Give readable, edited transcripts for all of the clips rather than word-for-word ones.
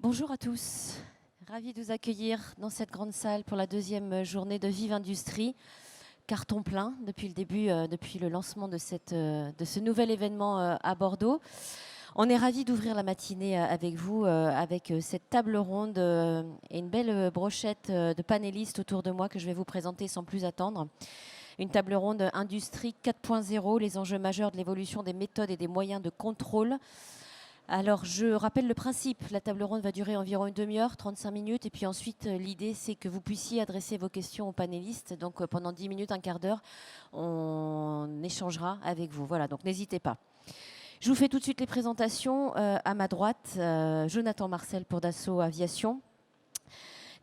Bonjour à tous, ravi de vous accueillir dans cette grande salle pour la deuxième journée de Vive Industrie. Carton plein depuis le début, depuis le lancement de ce nouvel événement à Bordeaux. On est ravis d'ouvrir la matinée avec vous, avec cette table ronde et une belle brochette de panélistes autour de moi que je vais vous présenter sans plus attendre. Une table ronde Industrie 4.0, les enjeux majeurs de l'évolution des méthodes et des moyens de contrôle. Alors, je rappelle le principe. La table ronde va durer environ une demi-heure, 35 minutes. Et puis ensuite, l'idée, c'est que vous puissiez adresser vos questions aux panélistes. Donc, pendant 10 minutes, un quart d'heure, on échangera avec vous. Voilà, donc n'hésitez pas. Je vous fais tout de suite les présentations. À ma droite, Jonathan Marcel pour Dassault Aviation.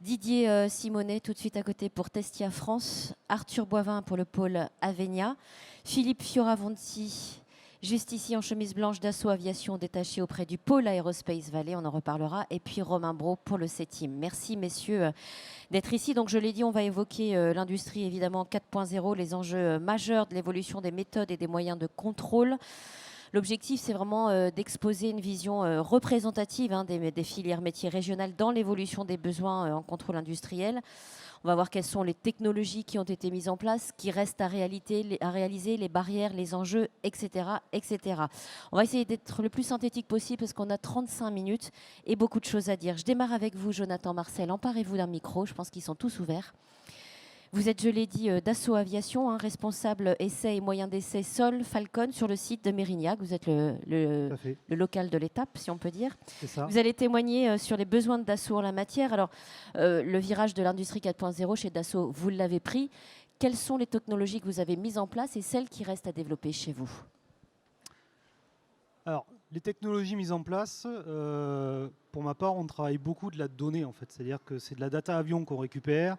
Didier Simonet, tout de suite à côté pour Testia France. Arthur Boivin pour le pôle Avenia. Philippe Fioravanti, juste ici en chemise blanche d'Assaut Aviation détaché auprès du pôle Aerospace Valley, on en reparlera. Et puis Romain Brault pour le CETIM. Merci messieurs d'être ici. Donc je l'ai dit, on va évoquer l'industrie évidemment 4.0, les enjeux majeurs de l'évolution des méthodes et des moyens de contrôle. L'objectif, c'est vraiment d'exposer une vision représentative des filières métiers régionales dans l'évolution des besoins en contrôle industriel. On va voir quelles sont les technologies qui ont été mises en place, qui restent à réaliser, les barrières, les enjeux, etc., etc. On va essayer d'être le plus synthétique possible parce qu'on a 35 minutes et beaucoup de choses à dire. Je démarre avec vous, Jonathan Marcel. Emparez-vous d'un micro, je pense qu'ils sont tous ouverts. Vous êtes, je l'ai dit, Dassault Aviation, responsable essais et moyens d'essai Sol Falcon sur le site de Mérignac. Vous êtes le local de l'étape, si on peut dire. C'est ça. Vous allez témoigner sur les besoins de Dassault en la matière. Alors, le virage de l'industrie 4.0 chez Dassault, vous l'avez pris. Quelles sont les technologies que vous avez mises en place et celles qui restent à développer chez vous? Alors, les technologies mises en place, pour ma part, on travaille beaucoup de la donnée, en fait. C'est-à-dire que c'est de la data avion qu'on récupère.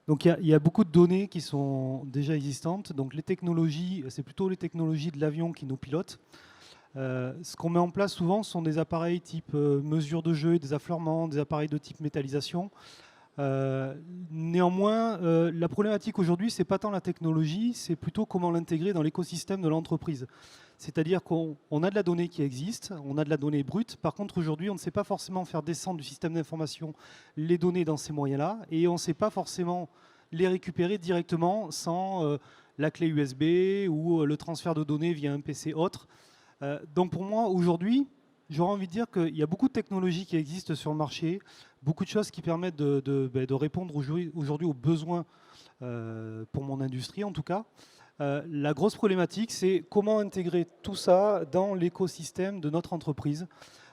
Donc, il y a beaucoup de données qui sont déjà existantes. Donc, les technologies, c'est plutôt les technologies de l'avion qui nous pilotent. Ce qu'on met en place souvent sont des appareils type mesure de jeu, des affleurements, des appareils de type métallisation. Néanmoins, la problématique aujourd'hui, c'est pas tant la technologie, c'est plutôt comment l'intégrer dans l'écosystème de l'entreprise. C'est-à-dire qu'on a de la donnée qui existe, on a de la donnée brute. Par contre, aujourd'hui, on ne sait pas forcément faire descendre du système d'information les données dans ces moyens-là, et on ne sait pas forcément les récupérer directement sans la clé USB ou le transfert de données via un PC autre. Donc pour moi, aujourd'hui, j'aurais envie de dire qu'il y a beaucoup de technologies qui existent sur le marché, beaucoup de choses qui permettent de répondre aujourd'hui aux besoins pour mon industrie en tout cas. La grosse problématique, c'est comment intégrer tout ça dans l'écosystème de notre entreprise.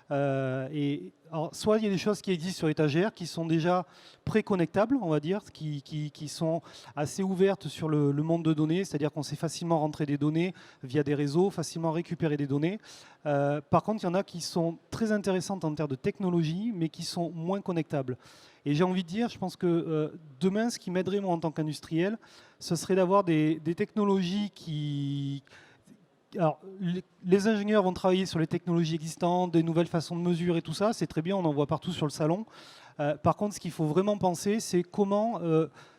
Alors, soit il y a des choses qui existent sur étagère, qui sont déjà préconnectables, on va dire, qui sont assez ouvertes sur le monde de données, c'est-à-dire qu'on sait facilement rentrer des données via des réseaux, facilement récupérer des données. Par contre, il y en a qui sont très intéressantes en termes de technologie, mais qui sont moins connectables. Et j'ai envie de dire, je pense que demain, ce qui m'aiderait moi en tant qu'industriel, ce serait d'avoir des technologies qui... Alors, les ingénieurs vont travailler sur les technologies existantes, des nouvelles façons de mesure et tout ça, c'est très bien, on en voit partout sur le salon. Par contre, ce qu'il faut vraiment penser, c'est comment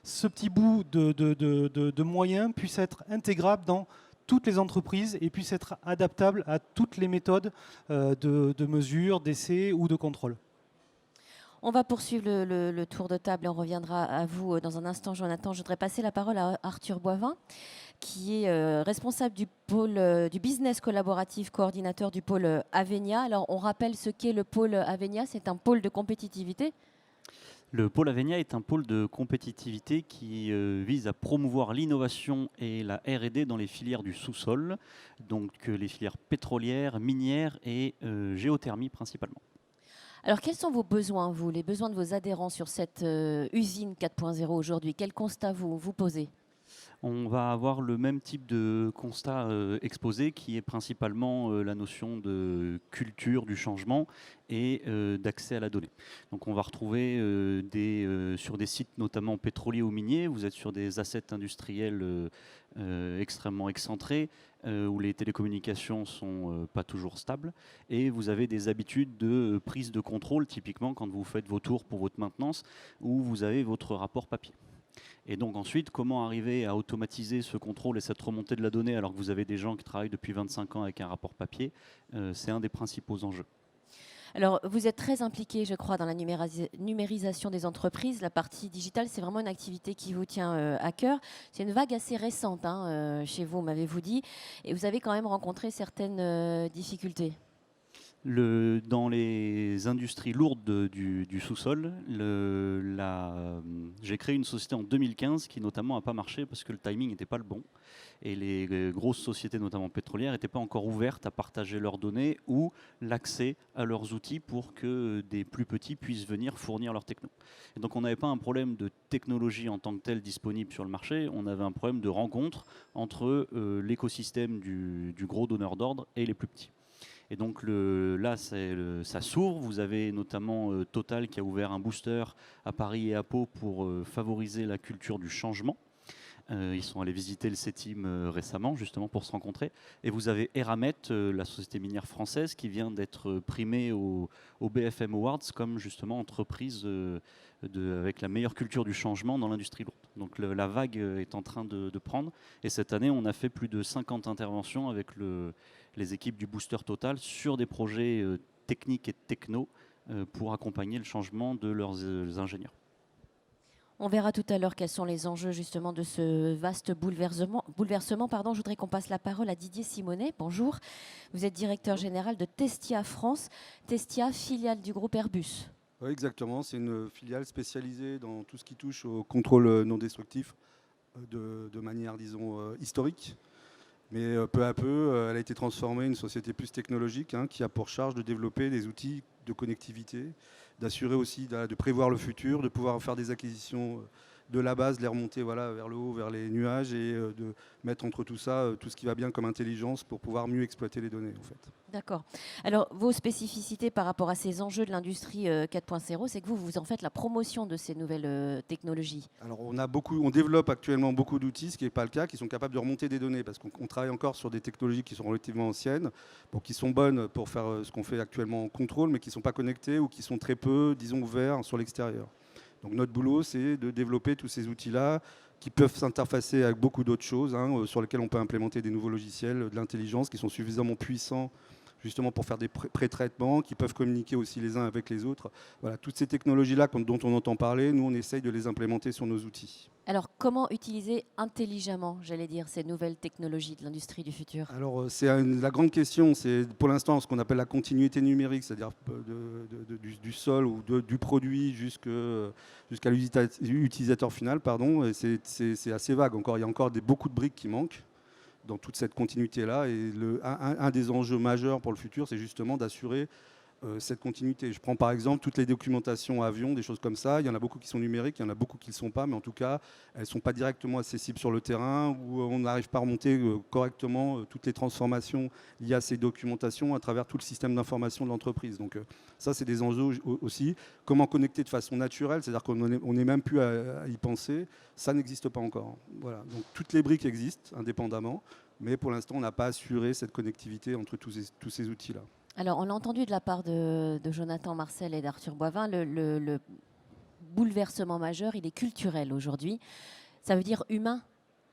ce petit bout de moyens puisse être intégrable dans toutes les entreprises et puisse être adaptable à toutes les méthodes de mesure, d'essai ou de contrôle. On va poursuivre le tour de table et on reviendra à vous dans un instant, Jonathan. Je voudrais passer la parole à Arthur Boivin, qui est responsable du pôle du business collaboratif, coordinateur du pôle Avenia. Alors, on rappelle ce qu'est le pôle Avenia. C'est un pôle de compétitivité. Le pôle Avenia est un pôle de compétitivité qui vise à promouvoir l'innovation et la R&D dans les filières du sous-sol, donc les filières pétrolières, minières et géothermie principalement. Alors, quels sont vos besoins, vous, les besoins de vos adhérents sur cette usine 4.0 aujourd'hui? Quel constat vous posez? On va avoir le même type de constat exposé qui est principalement la notion de culture du changement et d'accès à la donnée. Donc on va retrouver sur des sites notamment pétroliers ou miniers, vous êtes sur des assets industriels extrêmement excentrés où les télécommunications sont pas toujours stables et vous avez des habitudes de prise de contrôle typiquement quand vous faites vos tours pour votre maintenance où vous avez votre rapport papier. Et donc ensuite, comment arriver à automatiser ce contrôle et cette remontée de la donnée alors que vous avez des gens qui travaillent depuis 25 ans avec un rapport papier, c'est un des principaux enjeux. Alors, vous êtes très impliqué, je crois, dans la numérisation des entreprises. La partie digitale, c'est vraiment une activité qui vous tient à cœur. C'est une vague assez récente chez vous, m'avez-vous dit. Et vous avez quand même rencontré certaines difficultés. Dans les industries lourdes du sous-sol, j'ai créé une société en 2015 qui notamment n'a pas marché parce que le timing n'était pas le bon. Et les grosses sociétés, notamment pétrolières, n'étaient pas encore ouvertes à partager leurs données ou l'accès à leurs outils pour que des plus petits puissent venir fournir leurs techno. Et donc on n'avait pas un problème de technologie en tant que telle disponible sur le marché, on avait un problème de rencontre entre l'écosystème du gros donneur d'ordre et les plus petits. Et donc là, ça s'ouvre. Vous avez notamment Total qui a ouvert un booster à Paris et à Pau pour favoriser la culture du changement. Ils sont allés visiter le CETIM récemment, justement, pour se rencontrer. Et vous avez Eramet, la société minière française, qui vient d'être primée au BFM Awards comme, justement, entreprise avec la meilleure culture du changement dans l'industrie lourde. Donc la vague est en train de prendre. Et cette année, on a fait plus de 50 interventions avec les équipes du Booster Total sur des projets techniques et techno pour accompagner le changement de leurs ingénieurs. On verra tout à l'heure quels sont les enjeux justement de ce vaste bouleversement. Je voudrais qu'on passe la parole à Didier Simonet. Bonjour. Vous êtes directeur général de Testia France. Testia, filiale du groupe Airbus. Oui, exactement. C'est une filiale spécialisée dans tout ce qui touche au contrôle non destructif de manière, disons, historique. Mais peu à peu, elle a été transformée en une société plus technologique qui a pour charge de développer des outils de connectivité, d'assurer aussi de prévoir le futur, de pouvoir faire des acquisitions de la base, de les remonter vers le haut, vers les nuages et de mettre entre tout ça tout ce qui va bien comme intelligence pour pouvoir mieux exploiter les données en fait. D'accord. Alors vos spécificités par rapport à ces enjeux de l'industrie 4.0, c'est que vous en faites la promotion de ces nouvelles technologies. Alors on développe actuellement beaucoup d'outils, ce qui n'est pas le cas, qui sont capables de remonter des données parce qu'on travaille encore sur des technologies qui sont relativement anciennes, qui sont bonnes pour faire ce qu'on fait actuellement en contrôle, mais qui ne sont pas connectées ou qui sont très peu, disons, ouverts sur l'extérieur. Donc notre boulot, c'est de développer tous ces outils-là qui peuvent s'interfacer avec beaucoup d'autres choses, sur lesquels on peut implémenter des nouveaux logiciels, de l'intelligence, qui sont suffisamment puissants justement pour faire des pré-traitements, qui peuvent communiquer aussi les uns avec les autres. Voilà, toutes ces technologies-là dont on entend parler, nous, on essaye de les implémenter sur nos outils. Alors, comment utiliser intelligemment, j'allais dire, ces nouvelles technologies de l'industrie du futur? Alors, c'est la grande question. C'est pour l'instant ce qu'on appelle la continuité numérique, c'est-à-dire du sol ou du produit jusqu'à l'utilisateur final. Pardon. Et c'est assez vague encore. Il y a encore beaucoup de briques qui manquent dans toute cette continuité-là. Et un des enjeux majeurs pour le futur, c'est justement d'assurer cette continuité. Je prends par exemple toutes les documentations avions, des choses comme ça. Il y en a beaucoup qui sont numériques, il y en a beaucoup qui ne le sont pas, mais en tout cas, elles ne sont pas directement accessibles sur le terrain, où on n'arrive pas à remonter correctement toutes les transformations liées à ces documentations à travers tout le système d'information de l'entreprise. Donc ça, c'est des enjeux aussi. Comment connecter de façon naturelle, c'est-à-dire qu'on n'est même plus à y penser, ça n'existe pas encore. Voilà. Donc toutes les briques existent indépendamment, mais pour l'instant, on n'a pas assuré cette connectivité entre tous ces outils-là. Alors, on l'a entendu de la part de Jonathan Marcel et d'Arthur Boivin, le bouleversement majeur, il est culturel aujourd'hui. Ça veut dire humain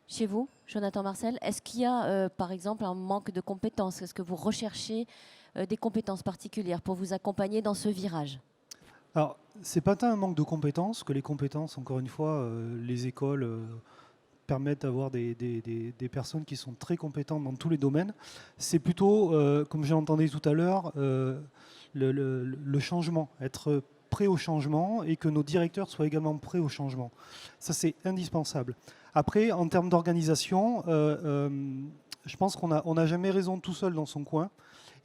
chez vous, Jonathan Marcel. Est-ce qu'il y a, par exemple, un manque de compétences? Est-ce que vous recherchez des compétences particulières pour vous accompagner dans ce virage? Alors, c'est pas tant un manque de compétences que les compétences, encore une fois, les écoles permettent d'avoir des personnes qui sont très compétentes dans tous les domaines. C'est plutôt, comme j'ai entendu tout à l'heure, le changement, être prêt au changement et que nos directeurs soient également prêts au changement. Ça, c'est indispensable. Après, en termes d'organisation, je pense qu'on n'a jamais raison tout seul dans son coin.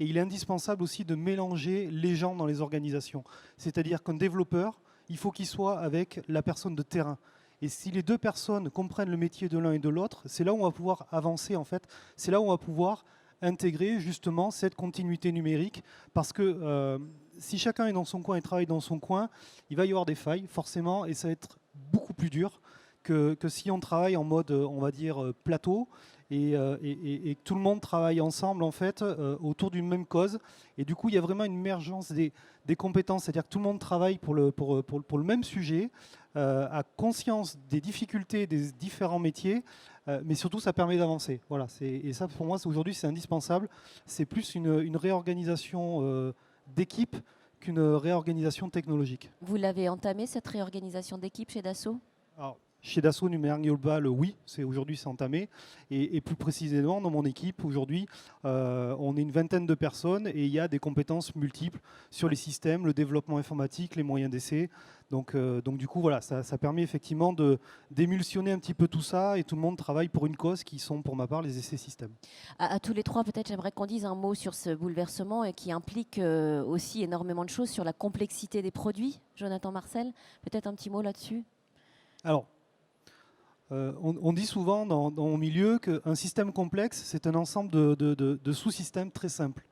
Et il est indispensable aussi de mélanger les gens dans les organisations. C'est-à-dire qu'un développeur, il faut qu'il soit avec la personne de terrain. Et si les deux personnes comprennent le métier de l'un et de l'autre, c'est là où on va pouvoir avancer en fait. C'est là où on va pouvoir intégrer justement cette continuité numérique. Parce que si chacun est dans son coin et travaille dans son coin, il va y avoir des failles forcément et ça va être beaucoup plus dur que si on travaille en mode, on va dire, plateau et que tout le monde travaille ensemble en fait autour d'une même cause. Et du coup, il y a vraiment une émergence des compétences, c'est-à-dire que tout le monde travaille pour le même sujet, a conscience des difficultés des différents métiers, mais surtout ça permet d'avancer. Voilà, et ça pour moi aujourd'hui c'est indispensable. C'est plus une réorganisation d'équipe qu'une réorganisation technologique. Vous l'avez entamé, cette réorganisation d'équipe chez Dassault? Alors, chez Dassault Numérique Global, oui, aujourd'hui c'est entamé. Et plus précisément, dans mon équipe, aujourd'hui, on est une vingtaine de personnes et il y a des compétences multiples sur les systèmes, le développement informatique, les moyens d'essai. Donc du coup, voilà, ça permet effectivement d'émulsionner un petit peu tout ça et tout le monde travaille pour une cause qui sont, pour ma part, les essais systèmes. À tous les trois, peut-être j'aimerais qu'on dise un mot sur ce bouleversement et qui implique aussi énormément de choses sur la complexité des produits. Jonathan Marcel, peut-être un petit mot là-dessus? Alors, on dit souvent dans mon milieu qu'un système complexe, c'est un ensemble de sous-systèmes très simples.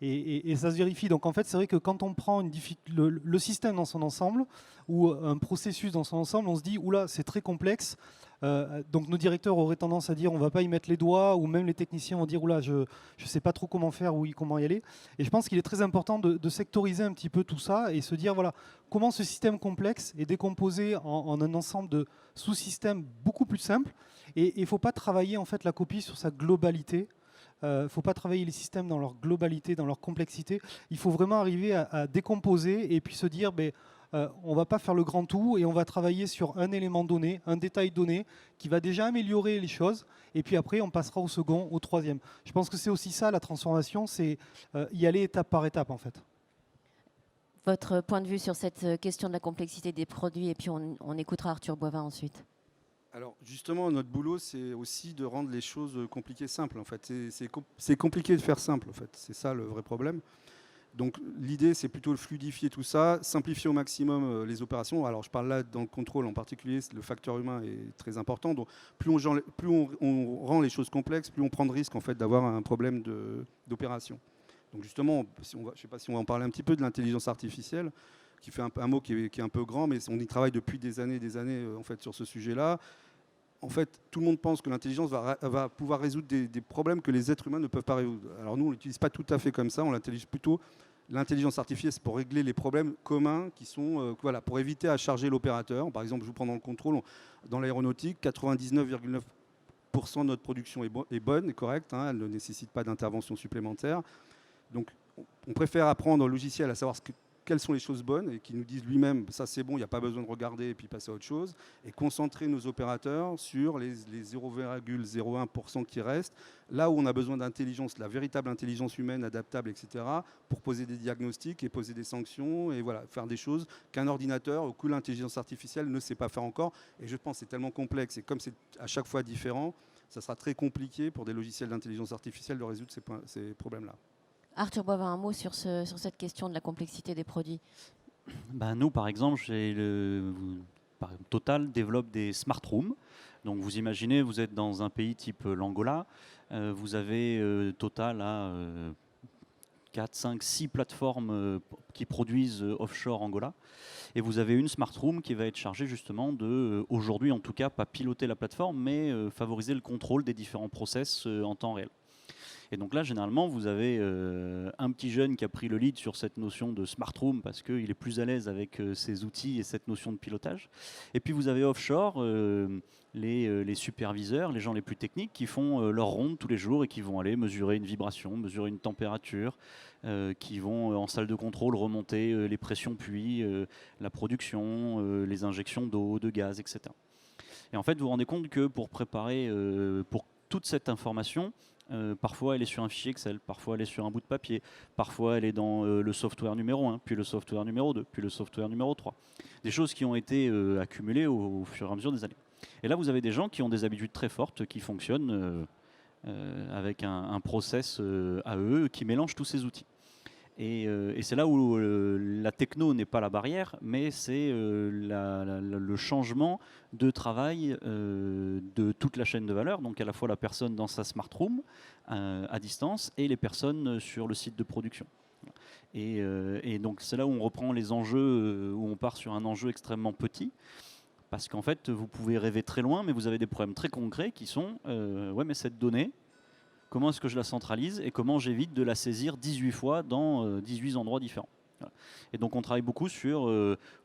Et ça se vérifie. Donc en fait, c'est vrai que quand on prend le système dans son ensemble ou un processus dans son ensemble, on se dit, oula, c'est très complexe. Donc nos directeurs auraient tendance à dire, on ne va pas y mettre les doigts, ou même les techniciens vont dire, oula, je ne sais pas trop comment faire ou comment y aller. Et je pense qu'il est très important de sectoriser un petit peu tout ça et se dire, voilà, comment ce système complexe est décomposé en un ensemble de sous-systèmes beaucoup plus simples. Et il ne faut pas travailler en fait la copie sur sa globalité. Il ne faut pas travailler les systèmes dans leur globalité, dans leur complexité. Il faut vraiment arriver à décomposer et puis se dire, on ne va pas faire le grand tout et on va travailler sur un élément donné, un détail donné qui va déjà améliorer les choses. Et puis après, on passera au second, au troisième. Je pense que c'est aussi ça, la transformation, c'est y aller étape par étape en fait. Votre point de vue sur cette question de la complexité des produits et puis on écoutera Arthur Boivin ensuite. Alors justement, notre boulot, c'est aussi de rendre les choses compliquées simples. En fait, c'est compliqué de faire simple. En fait, c'est ça le vrai problème. Donc l'idée, c'est plutôt de fluidifier tout ça, simplifier au maximum les opérations. Alors je parle là dans le contrôle en particulier, le facteur humain est très important. Donc plus on rend les choses complexes, plus on prend de risques en fait d'avoir un problème d'opération. Donc justement, je ne sais pas si on va en parler un petit peu de l'intelligence artificielle, qui fait un mot qui est un peu grand, mais on y travaille depuis des années en fait sur ce sujet-là. En fait, tout le monde pense que l'intelligence va pouvoir résoudre des problèmes que les êtres humains ne peuvent pas résoudre. Alors nous, on ne l'utilise pas tout à fait comme ça, on l'utilise plutôt l'intelligence artificielle, c'est pour régler les problèmes communs qui sont, voilà, pour éviter à charger l'opérateur. Par exemple, je vous prends dans le contrôle, dans l'aéronautique, 99,9% de notre production est bonne, est correcte, hein, elle ne nécessite pas d'intervention supplémentaire. Donc, on préfère apprendre au logiciel à savoir quelles sont les choses bonnes et qui nous disent lui-même ça c'est bon, il n'y a pas besoin de regarder et puis passer à autre chose, et concentrer nos opérateurs sur les 0,01% qui restent, là où on a besoin d'intelligence, la véritable intelligence humaine adaptable, etc., pour poser des diagnostics et poser des sanctions et voilà, faire des choses qu'un ordinateur ou que l'intelligence artificielle ne sait pas faire encore. Et je pense que c'est tellement complexe et comme c'est à chaque fois différent, ça sera très compliqué pour des logiciels d'intelligence artificielle de résoudre ces problèmes-là. Arthur Boivin, un mot sur cette question de la complexité des produits. Nous, par exemple, Total développe des smart rooms. Donc vous imaginez, vous êtes dans un pays type l'Angola, vous avez Total à 4, 5, 6 plateformes qui produisent offshore Angola. Et vous avez une smart room qui va être chargée justement de, aujourd'hui en tout cas, pas piloter la plateforme, mais favoriser le contrôle des différents process en temps réel. Et donc là, généralement, vous avez un petit jeune qui a pris le lead sur cette notion de smart room parce qu'il est plus à l'aise avec ces outils et cette notion de pilotage. Et puis vous avez offshore les superviseurs, les gens les plus techniques qui font leur ronde tous les jours et qui vont aller mesurer une vibration, mesurer une température, qui vont en salle de contrôle remonter les pressions puits, la production, les injections d'eau, de gaz, etc. Et en fait, vous vous rendez compte que pour préparer, pour toute cette information, parfois elle est sur un fichier Excel, parfois elle est sur un bout de papier, parfois elle est dans le software numéro 1, puis le software numéro 2, puis le software numéro 3. Des choses qui ont été accumulées au fur et à mesure des années. Et là, vous avez des gens qui ont des habitudes très fortes, qui fonctionnent avec un process à eux, qui mélange tous ces outils. Et c'est là où la techno n'est pas la barrière, mais c'est le changement de travail de toute la chaîne de valeur, donc à la fois la personne dans sa smart room à distance et les personnes sur le site de production. Et donc c'est là où on reprend les enjeux, où on part sur un enjeu extrêmement petit, parce qu'en fait vous pouvez rêver très loin, mais vous avez des problèmes très concrets qui sont ouais, mais cette donnée, comment est-ce que je la centralise et comment j'évite de la saisir 18 fois dans 18 endroits différents. Voilà. Et donc on travaille beaucoup sur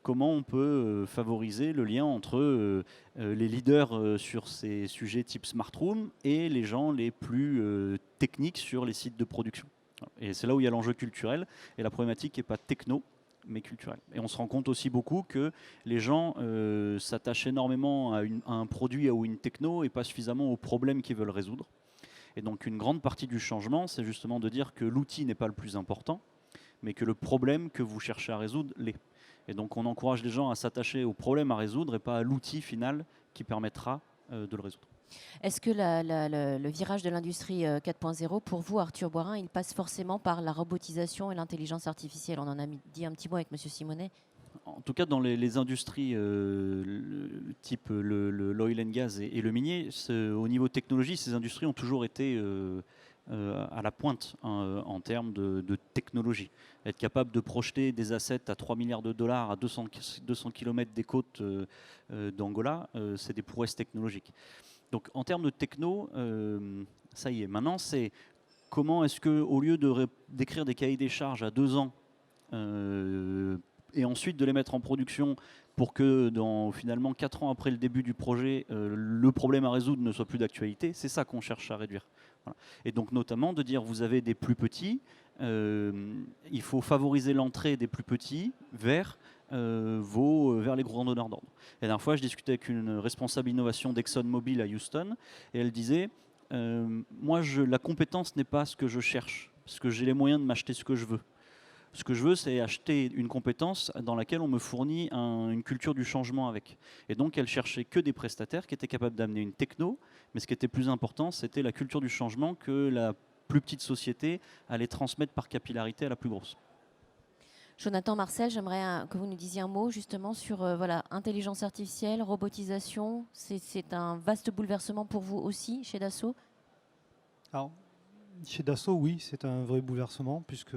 comment on peut favoriser le lien entre les leaders sur ces sujets type smart room et les gens les plus techniques sur les sites de production. Voilà. Et c'est là où il y a l'enjeu culturel et la problématique n'est pas techno, mais culturelle. Et on se rend compte aussi beaucoup que les gens s'attachent énormément à un produit ou une techno et pas suffisamment aux problèmes qu'ils veulent résoudre. Et donc une grande partie du changement, c'est justement de dire que l'outil n'est pas le plus important, mais que le problème que vous cherchez à résoudre l'est. Et donc on encourage les gens à s'attacher au problème à résoudre et pas à l'outil final qui permettra de le résoudre. Est-ce que le virage de l'industrie 4.0, pour vous, Arthur Boirin, il passe forcément par la robotisation et l'intelligence artificielle? On en a dit un petit mot avec M. Simonet. En tout cas, dans les industries type l'oil and gas et le minier, au niveau technologie, ces industries ont toujours été à la pointe en termes de technologie. Être capable de projeter des assets à 3 milliards de dollars à 200 km des côtes d'Angola, c'est des prouesses technologiques. Donc en termes de techno, ça y est. Maintenant, c'est comment est-ce qu'au lieu d'écrire des cahiers des charges à 2 ans et ensuite de les mettre en production pour que finalement 4 ans après le début du projet, le problème à résoudre ne soit plus d'actualité, c'est ça qu'on cherche à réduire. Voilà. Et donc notamment de dire vous avez des plus petits, il faut favoriser l'entrée des plus petits vers les gros donneurs d'ordre. La dernière fois, je discutais avec une responsable innovation d'ExxonMobil à Houston et elle disait moi, la compétence n'est pas ce que je cherche, parce que j'ai les moyens de m'acheter ce que je veux. Ce que je veux, c'est acheter une compétence dans laquelle on me fournit une culture du changement avec. Et donc, elle cherchait que des prestataires qui étaient capables d'amener une techno, mais ce qui était plus important, c'était la culture du changement que la plus petite société allait transmettre par capillarité à la plus grosse. Jonathan, Marcel, j'aimerais que vous nous disiez un mot justement sur intelligence artificielle, robotisation. C'est un vaste bouleversement pour vous aussi chez Dassault? Alors, chez Dassault, oui, c'est un vrai bouleversement puisque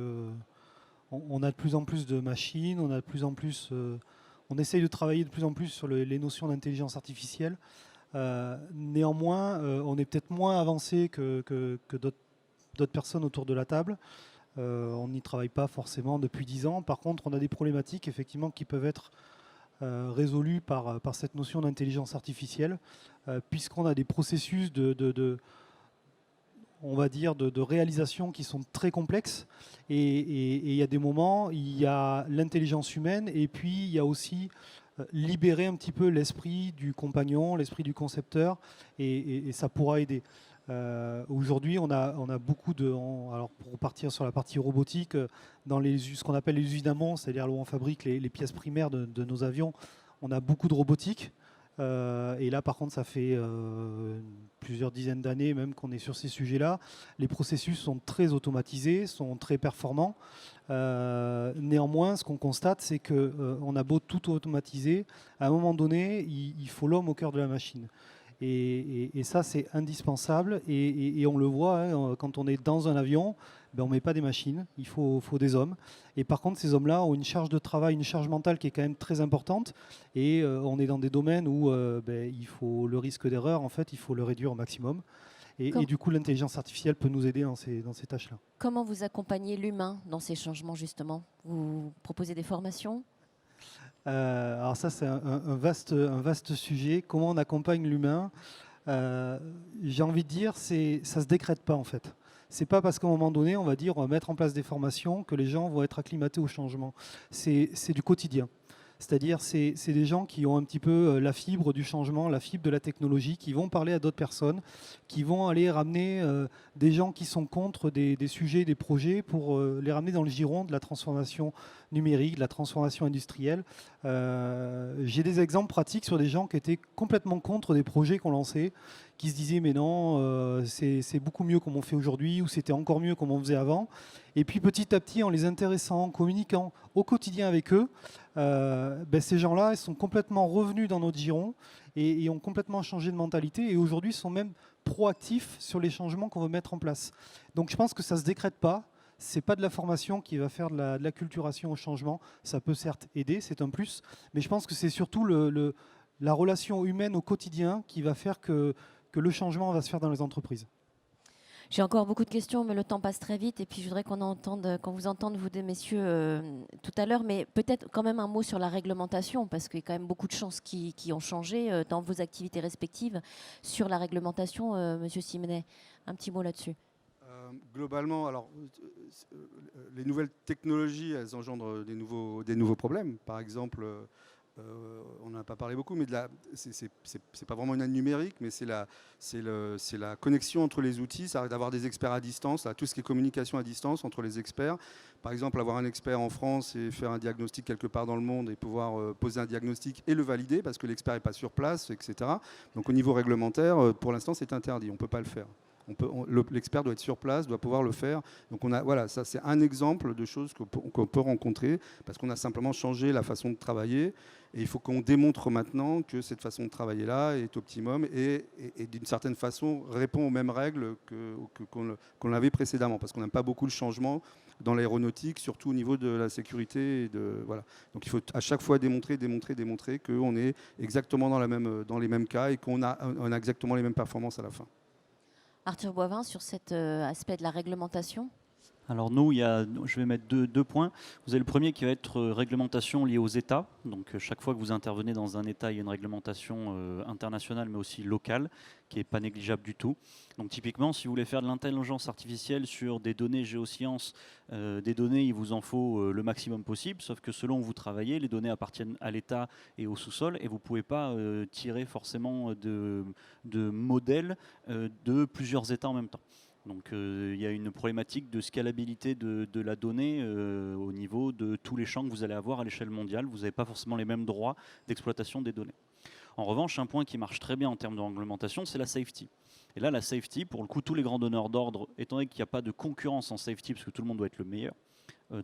on a de plus en plus de machines, on a de plus en plus, on essaye de travailler de plus en plus sur les notions d'intelligence artificielle. Néanmoins, on est peut-être moins avancé que d'autres personnes autour de la table. On n'y travaille pas forcément depuis 10 ans. Par contre, on a des problématiques effectivement qui peuvent être résolues par cette notion d'intelligence artificielle, puisqu'on a des processus on va dire, de réalisation qui sont très complexes. Et il y a des moments, il y a l'intelligence humaine et puis il y a aussi libérer un petit peu l'esprit du compagnon, l'esprit du concepteur, et ça pourra aider. Aujourd'hui, on a beaucoup alors pour partir sur la partie robotique, dans ce qu'on appelle les usines amont, c'est-à-dire où on fabrique les pièces primaires de nos avions, on a beaucoup de robotique. Et là, par contre, ça fait plusieurs dizaines d'années même qu'on est sur ces sujets-là. Les processus sont très automatisés, sont très performants. Néanmoins, ce qu'on constate, c'est qu'on a beau tout automatiser, à un moment donné, il faut l'homme au cœur de la machine. Et ça, c'est indispensable. Et on le voit, hein, quand on est dans un avion, on ne met pas des machines, il faut des hommes. Et par contre, ces hommes-là ont une charge de travail, une charge mentale qui est quand même très importante. Et on est dans des domaines où il faut le risque d'erreur, en fait, il faut le réduire au maximum. Et du coup, l'intelligence artificielle peut nous aider dans ces tâches-là. Comment vous accompagnez l'humain dans ces changements, justement? Vous proposez des formations? Alors ça, c'est un vaste sujet. Comment on accompagne l'humain? J'ai envie de dire, ça ne se décrète pas, en fait. C'est pas parce qu'à un moment donné, on va mettre en place des formations que les gens vont être acclimatés au changement. C'est du quotidien. C'est-à-dire, c'est des gens qui ont un petit peu la fibre du changement, la fibre de la technologie, qui vont parler à d'autres personnes, qui vont aller ramener des gens qui sont contre des sujets, des projets, pour les ramener dans le giron de la transformation numérique, de la transformation industrielle. J'ai des exemples pratiques sur des gens qui étaient complètement contre des projets qu'on lançait, qui se disaient mais non, c'est beaucoup mieux comme on fait aujourd'hui, ou c'était encore mieux comme on faisait avant. Et puis petit à petit, en les intéressant, en communiquant au quotidien avec eux, ces gens-là, ils sont complètement revenus dans notre giron et ont complètement changé de mentalité, et aujourd'hui sont même proactifs sur les changements qu'on veut mettre en place. Donc je pense que ça ne se décrète pas. C'est pas de la formation qui va faire de l'acculturation au changement. Ça peut certes aider, c'est un plus, mais je pense que c'est surtout la relation humaine au quotidien qui va faire que le changement va se faire dans les entreprises. J'ai encore beaucoup de questions, mais le temps passe très vite. Et puis, je voudrais qu'on vous entende, vous deux messieurs, tout à l'heure. Mais peut-être quand même un mot sur la réglementation, parce qu'il y a quand même beaucoup de choses qui ont changé dans vos activités respectives. Sur la réglementation, Monsieur Simonet, un petit mot là-dessus. Globalement, alors, les nouvelles technologies, elles engendrent des nouveaux problèmes. Par exemple, on n'en a pas parlé beaucoup, mais c'est pas vraiment une aide numérique, mais c'est la connexion entre les outils, ça d'avoir des experts à distance, là, tout ce qui est communication à distance entre les experts. Par exemple, avoir un expert en France et faire un diagnostic quelque part dans le monde et pouvoir poser un diagnostic et le valider parce que l'expert n'est pas sur place, etc. Donc au niveau réglementaire, pour l'instant, c'est interdit, on ne peut pas le faire. L'expert doit être sur place, doit pouvoir le faire. Donc voilà, ça c'est un exemple de choses qu'on peut rencontrer parce qu'on a simplement changé la façon de travailler et il faut qu'on démontre maintenant que cette façon de travailler-là est optimum et d'une certaine façon répond aux mêmes règles qu'on avait précédemment parce qu'on n'aime pas beaucoup le changement dans l'aéronautique, surtout au niveau de la sécurité. Voilà. Donc il faut à chaque fois démontrer qu'on est exactement dans les mêmes cas et qu'on a exactement les mêmes performances à la fin. Arthur Boivin, sur cet aspect de la réglementation. Alors nous, je vais mettre deux points. Vous avez le premier qui va être réglementation liée aux États. Donc chaque fois que vous intervenez dans un État, il y a une réglementation internationale mais aussi locale qui n'est pas négligeable du tout. Donc typiquement, si vous voulez faire de l'intelligence artificielle sur des données géosciences, des données, il vous en faut le maximum possible, sauf que selon où vous travaillez, les données appartiennent à l'État et au sous-sol et vous ne pouvez pas tirer forcément de modèles de plusieurs États en même temps. Donc il y a une problématique de scalabilité de la donnée au niveau de tous les champs que vous allez avoir à l'échelle mondiale. Vous n'avez pas forcément les mêmes droits d'exploitation des données. En revanche, un point qui marche très bien en termes de réglementation, c'est la safety. Et là, la safety, pour le coup, tous les grands donneurs d'ordre, étant donné qu'il n'y a pas de concurrence en safety, parce que tout le monde doit être le meilleur,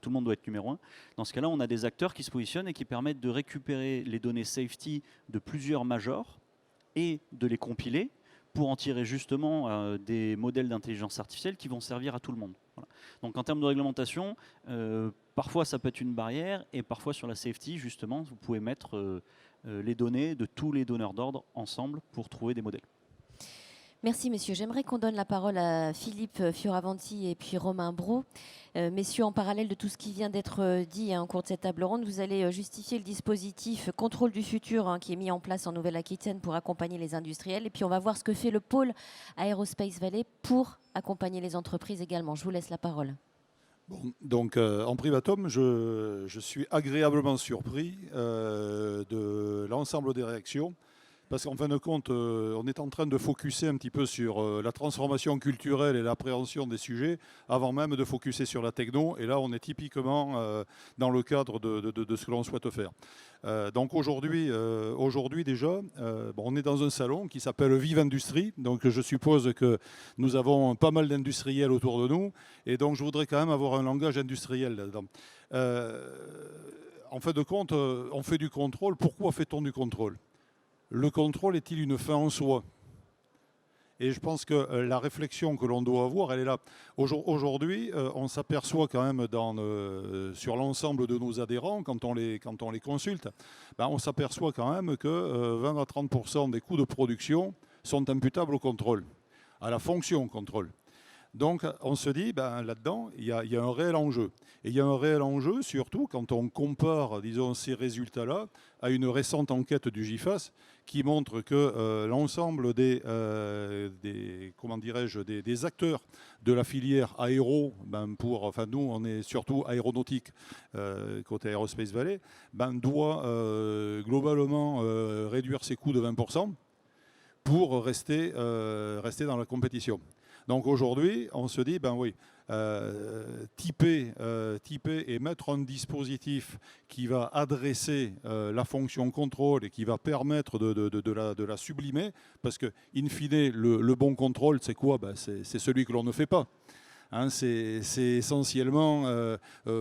tout le monde doit être numéro 1, dans ce cas-là, on a des acteurs qui se positionnent et qui permettent de récupérer les données safety de plusieurs majors et de les compiler pour en tirer justement des modèles d'intelligence artificielle qui vont servir à tout le monde. Voilà. Donc en termes de réglementation, parfois ça peut être une barrière et parfois sur la safety, justement, vous pouvez mettre les données de tous les donneurs d'ordre ensemble pour trouver des modèles. Merci messieurs. J'aimerais qu'on donne la parole à Philippe Fioravanti et puis Romain Brault. Messieurs, en parallèle de tout ce qui vient d'être dit en cours de cette table ronde, vous allez justifier le dispositif Contrôle du futur qui est mis en place en Nouvelle-Aquitaine pour accompagner les industriels. Et puis on va voir ce que fait le pôle Aerospace Valley pour accompagner les entreprises également. Je vous laisse la parole. Bon, donc en privatum, je suis agréablement surpris de l'ensemble des réactions. Parce qu'en fin de compte, on est en train de focuser un petit peu sur la transformation culturelle et l'appréhension des sujets avant même de focuser sur la techno. Et là, on est typiquement dans le cadre de ce que l'on souhaite faire. Donc aujourd'hui déjà, on est dans un salon qui s'appelle Vive Industrie. Donc je suppose que nous avons pas mal d'industriels autour de nous. Et donc je voudrais quand même avoir un langage industriel là-dedans. En fin de compte, on fait du contrôle. Pourquoi fait-on du contrôle ? Le contrôle est-il une fin en soi ? Et je pense que la réflexion que l'on doit avoir, elle est là. Aujourd'hui, on s'aperçoit quand même sur l'ensemble de nos adhérents, quand on les consulte, on s'aperçoit quand même que 20 à 30% des coûts de production sont imputables au contrôle, à la fonction contrôle. Donc on se dit, là-dedans, il y a un réel enjeu. Et il y a un réel enjeu, surtout quand on compare, disons, ces résultats-là à une récente enquête du GIFAS qui montre que l'ensemble des acteurs de la filière aéro, nous, on est surtout aéronautique côté Aerospace Valley, doit globalement réduire ses coûts de 20% pour rester dans la compétition. Donc aujourd'hui, on se dit, typer et mettre un dispositif qui va adresser la fonction contrôle et qui va permettre de la sublimer, parce que, in fine, le bon contrôle, c'est quoi ? C'est celui que l'on ne fait pas. C'est essentiellement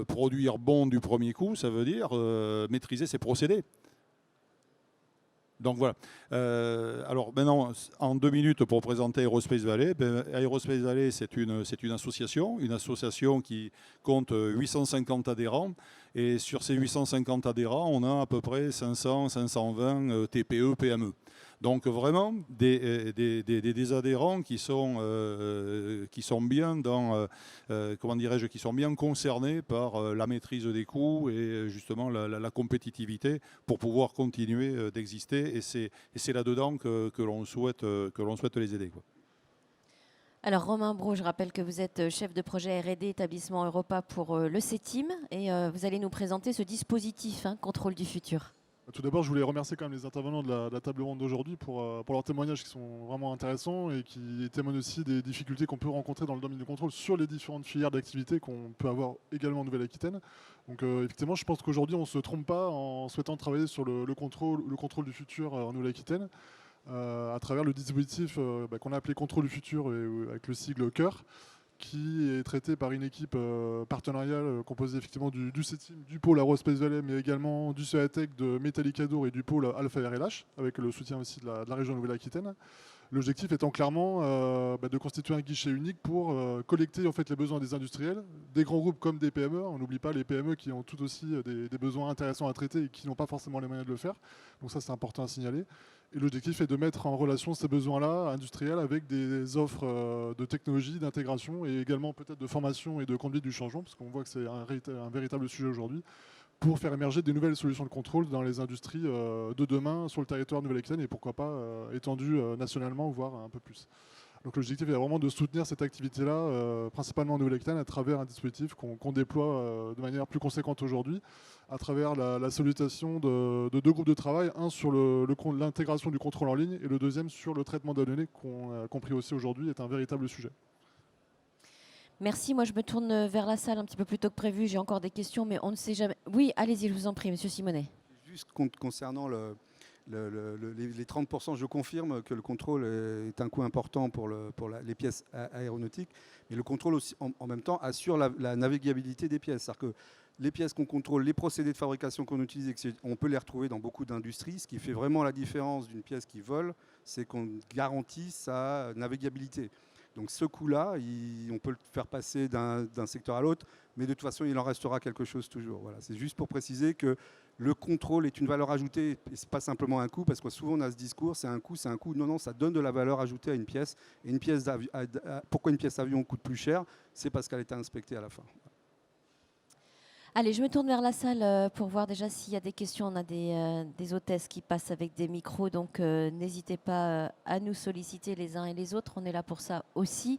produire bon du premier coup, ça veut dire maîtriser ses procédés. Donc voilà. Alors maintenant, en 2 minutes pour présenter Aerospace Valley. Aerospace Valley, c'est une association qui compte 850 adhérents. Et sur ces 850 adhérents, on a à peu près 500-520 TPE, PME. Donc vraiment des adhérents qui sont bien qui sont bien concernés par la maîtrise des coûts et justement la compétitivité pour pouvoir continuer d'exister. Et c'est là-dedans que l'on souhaite les aider, quoi. Alors Romain Brault, je rappelle que vous êtes chef de projet R&D établissement Europa pour le CETIM et vous allez nous présenter ce dispositif, contrôle du futur. Tout d'abord, je voulais remercier quand même les intervenants de la table ronde d'aujourd'hui pour leurs témoignages qui sont vraiment intéressants et qui témoignent aussi des difficultés qu'on peut rencontrer dans le domaine du contrôle sur les différentes filières d'activité qu'on peut avoir également en Nouvelle-Aquitaine. Donc effectivement, je pense qu'aujourd'hui, on ne se trompe pas en souhaitant travailler sur le contrôle du futur en Nouvelle-Aquitaine à travers le dispositif qu'on a appelé contrôle du futur avec le sigle CœUR, qui est traité par une équipe partenariale composée effectivement du CETIM, du pôle Aerospace Valley, mais également du CEATEC, de Metallicadour et du pôle Alpha RLH, avec le soutien aussi de la région Nouvelle-Aquitaine. L'objectif étant clairement de constituer un guichet unique pour collecter en fait, les besoins des industriels, des grands groupes comme des PME. On n'oublie pas les PME qui ont tout aussi des besoins intéressants à traiter et qui n'ont pas forcément les moyens de le faire. Donc ça, c'est important à signaler. Et l'objectif est de mettre en relation ces besoins-là industriels avec des offres de technologie, d'intégration et également peut-être de formation et de conduite du changement, parce qu'on voit que c'est un véritable sujet aujourd'hui, pour faire émerger des nouvelles solutions de contrôle dans les industries de demain sur le territoire de Nouvelle-Aquitaine et pourquoi pas étendues nationalement, voire un peu plus. Donc l'objectif est vraiment de soutenir cette activité-là, principalement en Nouvelle-Aquitaine, à travers un dispositif qu'on déploie de manière plus conséquente aujourd'hui, à travers la sollicitation de deux groupes de travail, un sur l'intégration du contrôle en ligne et le deuxième sur le traitement de données qu'on a compris aussi aujourd'hui est un véritable sujet. Merci, moi je me tourne vers la salle un petit peu plus tôt que prévu, j'ai encore des questions mais on ne sait jamais. Oui, allez-y, je vous en prie, monsieur Simonet. Juste concernant les 30%, je confirme que le contrôle est un coût important pour les pièces aéronautiques, mais le contrôle aussi, en même temps assure la navigabilité des pièces. C'est-à-dire que les pièces qu'on contrôle, les procédés de fabrication qu'on utilise, on peut les retrouver dans beaucoup d'industries. Ce qui fait vraiment la différence d'une pièce qui vole, c'est qu'on garantit sa navigabilité. Donc ce coût-là, on peut le faire passer d'un secteur à l'autre, mais de toute façon, il en restera quelque chose toujours. Voilà. C'est juste pour préciser que le contrôle est une valeur ajoutée, et ce n'est pas simplement un coût, parce que souvent on a ce discours, c'est un coût, c'est un coût. Non, non, ça donne de la valeur ajoutée à une pièce. Et pourquoi une pièce avion coûte plus cher? C'est parce qu'elle a été inspectée à la fin. Allez, je me tourne vers la salle pour voir déjà s'il y a des questions. On a des hôtesses qui passent avec des micros, donc n'hésitez pas à nous solliciter les uns et les autres. On est là pour ça aussi.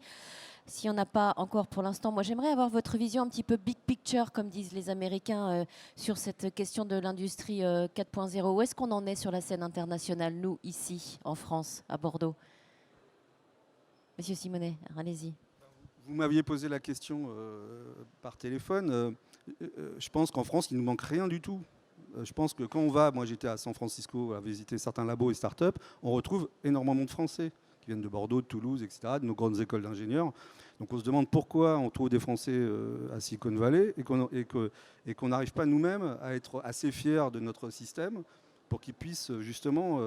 S'il n'y en a pas encore pour l'instant, moi j'aimerais avoir votre vision un petit peu big picture, comme disent les Américains, sur cette question de l'industrie 4.0. Où est-ce qu'on en est sur la scène internationale, nous, ici, en France, à Bordeaux? Monsieur Simonet, allez-y. Vous m'aviez posé la question par téléphone. Je pense qu'en France, il ne nous manque rien du tout. Je pense que quand on va, moi j'étais à San Francisco à visiter certains labos et startups, on retrouve énormément de Français qui viennent de Bordeaux, de Toulouse, etc., de nos grandes écoles d'ingénieurs. Donc on se demande pourquoi on trouve des Français à Silicon Valley et qu'on n'arrive pas nous-mêmes à être assez fiers de notre système pour qu'ils puissent justement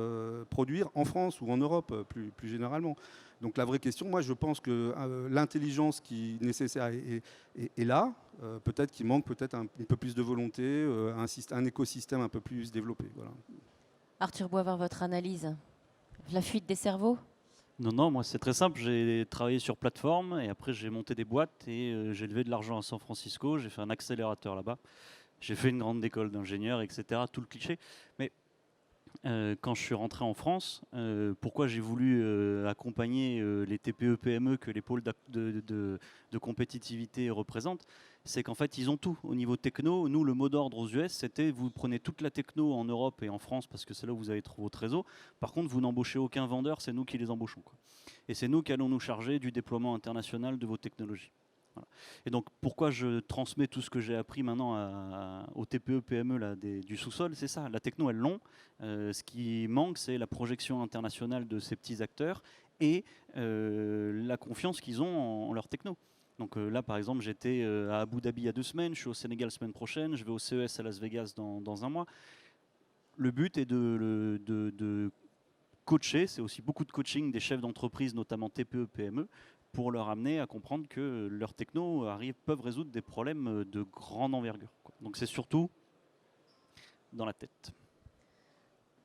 produire en France ou en Europe plus généralement. Donc la vraie question, moi je pense que l'intelligence qui est nécessaire est là. Peut-être qu'il manque peut-être un peu plus de volonté, un écosystème un peu plus développé. Voilà. Arthur Boivin, votre analyse? La fuite des cerveaux? Non, moi c'est très simple. J'ai travaillé sur plateforme et après j'ai monté des boîtes et j'ai levé de l'argent à San Francisco. J'ai fait un accélérateur là-bas. J'ai fait une grande école d'ingénieur, etc. Tout le cliché. Mais quand je suis rentré en France, pourquoi j'ai voulu accompagner les TPE, PME que les pôles de compétitivité représentent, c'est qu'en fait, ils ont tout. Au niveau techno, nous, le mot d'ordre aux US, c'était vous prenez toute la techno en Europe et en France, parce que c'est là où vous avez trouvé votre réseau. Par contre, vous n'embauchez aucun vendeur, c'est nous qui les embauchons, quoi. Et c'est nous qui allons nous charger du déploiement international de vos technologies. Voilà. Et donc, pourquoi je transmets tout ce que j'ai appris maintenant aux TPE, PME là, du sous-sol, c'est ça. La techno, elles l'ont. Ce qui manque, c'est la projection internationale de ces petits acteurs et la confiance qu'ils ont en leur techno. Donc là, par exemple, j'étais à Abu Dhabi il y a 2 semaines, je suis au Sénégal la semaine prochaine, je vais au CES à Las Vegas dans un mois. Le but est de coacher, c'est aussi beaucoup de coaching des chefs d'entreprise, notamment TPE, PME, pour leur amener à comprendre que leurs technos peuvent résoudre des problèmes de grande envergure, quoi. Donc c'est surtout dans la tête.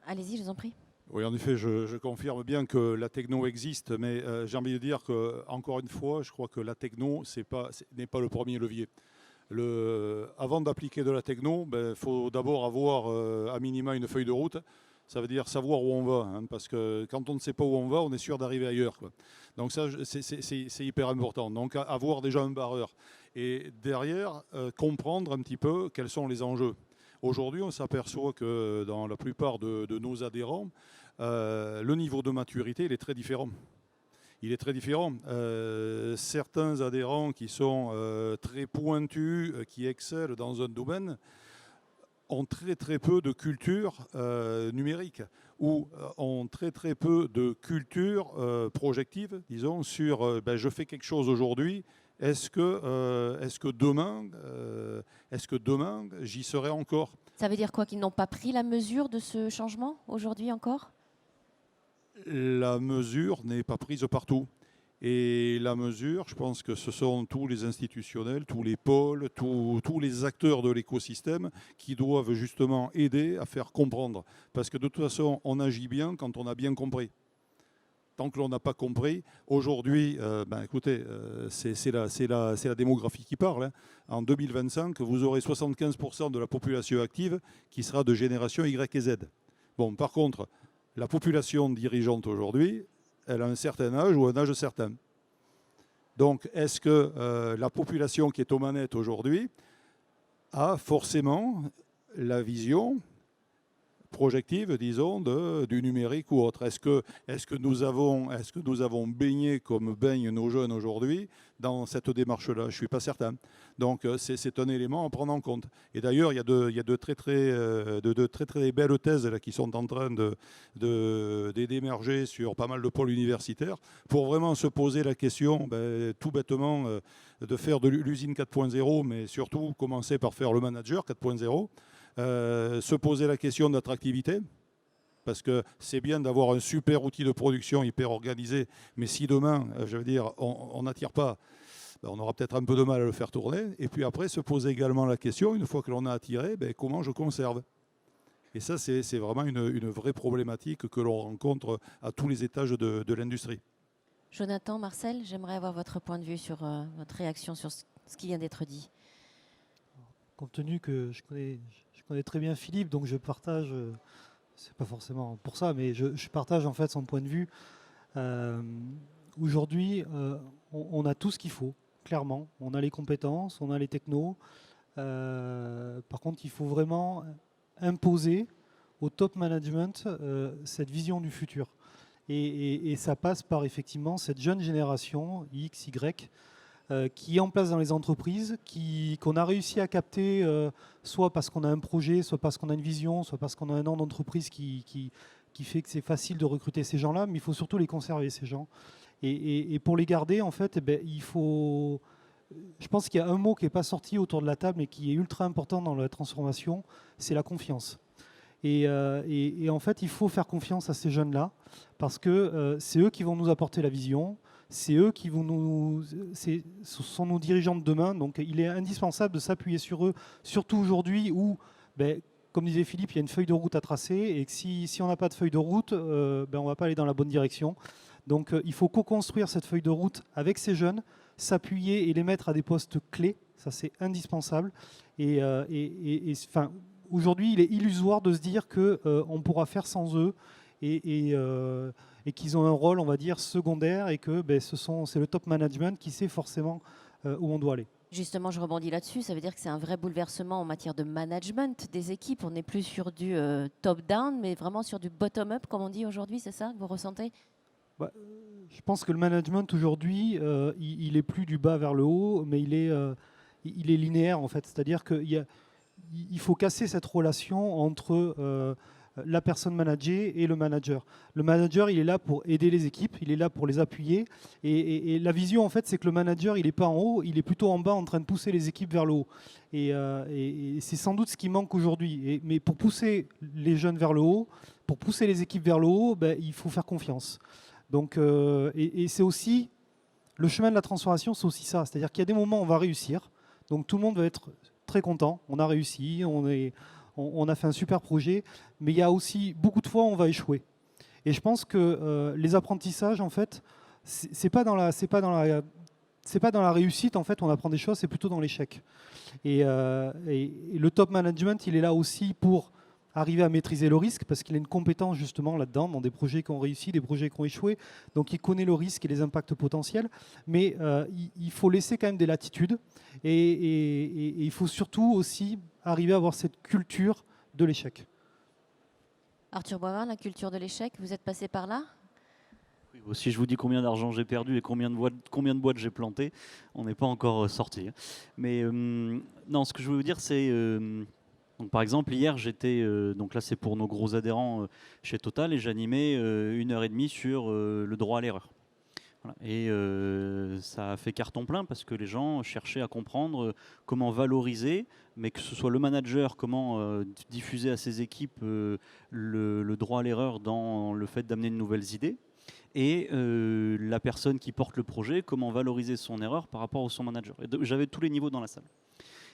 Allez-y, je vous en prie. Oui, en effet, je confirme bien que la techno existe, mais j'ai envie de dire que, encore une fois, je crois que la techno n'est pas le premier levier. Avant d'appliquer de la techno, faut d'abord avoir à minima une feuille de route. Ça veut dire savoir où on va, hein, parce que quand on ne sait pas où on va, on est sûr d'arriver ailleurs, quoi. Donc ça, c'est hyper important. Donc avoir déjà un barreur. Et derrière, comprendre un petit peu quels sont les enjeux. Aujourd'hui, on s'aperçoit que dans la plupart de nos adhérents, le niveau de maturité, il est très différent. Il est très différent. Certains adhérents qui sont très pointus, qui excellent dans un domaine, ont très très peu de culture numérique ou ont très très peu de culture projective, disons, sur je fais quelque chose aujourd'hui, est-ce que demain j'y serai encore? Ça veut dire quoi, qu'ils n'ont pas pris la mesure de ce changement aujourd'hui encore? La mesure n'est pas prise partout. Et la mesure, je pense que ce sont tous les institutionnels, tous les pôles, tous les acteurs de l'écosystème qui doivent justement aider à faire comprendre. Parce que de toute façon, on agit bien quand on a bien compris. Tant que l'on n'a pas compris, aujourd'hui, écoutez, c'est la démographie qui parle, hein. En 2025, vous aurez 75% de la population active qui sera de génération Y et Z. Bon, par contre, la population dirigeante aujourd'hui, elle a un certain âge ou un âge certain. Donc, est-ce que la population qui est aux manettes aujourd'hui a forcément la vision projective, disons, du numérique ou autre? Est-ce que nous avons baigné comme baignent nos jeunes aujourd'hui dans cette démarche-là? Je ne suis pas certain. Donc, c'est un élément à prendre en compte. Et d'ailleurs, il y a de très belles thèses là, qui sont en train d'émerger sur pas mal de pôles universitaires pour vraiment se poser la question, tout bêtement, de faire de l'usine 4.0, mais surtout commencer par faire le manager 4.0. Se poser la question d'attractivité, parce que c'est bien d'avoir un super outil de production hyper organisé, mais si demain, on n'attire pas, on aura peut-être un peu de mal à le faire tourner. Et puis après, se poser également la question, une fois que l'on a attiré, comment je conserve? Et ça, c'est vraiment une vraie problématique que l'on rencontre à tous les étages de l'industrie. Jonathan, Marcel, j'aimerais avoir votre point de vue sur votre réaction sur ce qui vient d'être dit. Compte tenu que je connais très bien Philippe, donc je partage, c'est pas forcément pour ça, mais je partage en fait son point de vue. Aujourd'hui, on a tout ce qu'il faut, clairement. On a les compétences, on a les technos. Par contre, il faut vraiment imposer au top management cette vision du futur. Et ça passe par effectivement cette jeune génération, X, Y, qui est en place dans les entreprises, qu'on a réussi à capter, soit parce qu'on a un projet, soit parce qu'on a une vision, soit parce qu'on a un nom d'entreprise qui fait que c'est facile de recruter ces gens-là, mais il faut surtout les conserver, ces gens. Et pour les garder, en fait, il faut... Je pense qu'il y a un mot qui n'est pas sorti autour de la table et qui est ultra important dans la transformation, c'est la confiance. Et en fait, il faut faire confiance à ces jeunes-là, parce que c'est eux qui vont nous apporter la vision, c'est eux qui vont ce sont nos dirigeants de demain, donc il est indispensable de s'appuyer sur eux, surtout aujourd'hui où, comme disait Philippe, il y a une feuille de route à tracer, et que si on n'a pas de feuille de route, on ne va pas aller dans la bonne direction. Donc il faut co-construire cette feuille de route avec ces jeunes, s'appuyer et les mettre à des postes clés, ça c'est indispensable. Aujourd'hui, il est illusoire de se dire qu'on pourra faire sans eux et qu'ils ont un rôle, on va dire, secondaire, et que c'est le top management qui sait forcément où on doit aller. Justement, je rebondis là-dessus. Ça veut dire que c'est un vrai bouleversement en matière de management des équipes. On n'est plus sur du top-down, mais vraiment sur du bottom-up, comme on dit aujourd'hui. C'est ça que vous ressentez? Je pense que le management aujourd'hui, il est plus du bas vers le haut, mais il est linéaire en fait. C'est-à-dire qu'il faut casser cette relation entre la personne managée et le manager. Le manager, il est là pour aider les équipes, il est là pour les appuyer. Et la vision, en fait, c'est que le manager, il n'est pas en haut, il est plutôt en bas en train de pousser les équipes vers le haut. Et c'est sans doute ce qui manque aujourd'hui. Mais pour pousser les jeunes vers le haut, pour pousser les équipes vers le haut, il faut faire confiance. Donc, et c'est aussi, le chemin de la transformation, c'est aussi ça. C'est-à-dire qu'il y a des moments où on va réussir. Donc tout le monde va être très content. On a réussi, on a fait un super projet. Mais il y a aussi beaucoup de fois où on va échouer. Et je pense que les apprentissages, en fait, c'est pas dans la réussite, en fait, on apprend des choses, c'est plutôt dans l'échec. Et le top management, il est là aussi pour arriver à maîtriser le risque, parce qu'il a une compétence justement là-dedans, dans des projets qui ont réussi, des projets qui ont échoué. Donc il connaît le risque et les impacts potentiels. Mais il faut laisser quand même des latitudes. Et il faut surtout aussi arriver à avoir cette culture de l'échec. Arthur Boivin, la culture de l'échec, vous êtes passé par là? Oui, si je vous dis combien d'argent j'ai perdu et combien de boîtes j'ai plantées, on n'est pas encore sorti. Mais non, ce que je veux vous dire, c'est... donc, par exemple, hier, j'étais... donc là, c'est pour nos gros adhérents chez Total, et j'animais 1h30 sur le droit à l'erreur. Voilà. Et ça a fait carton plein parce que les gens cherchaient à comprendre comment valoriser, mais que ce soit le manager, comment diffuser à ses équipes le droit à l'erreur dans le fait d'amener de nouvelles idées, et la personne qui porte le projet, comment valoriser son erreur par rapport à son manager. J'avais tous les niveaux dans la salle.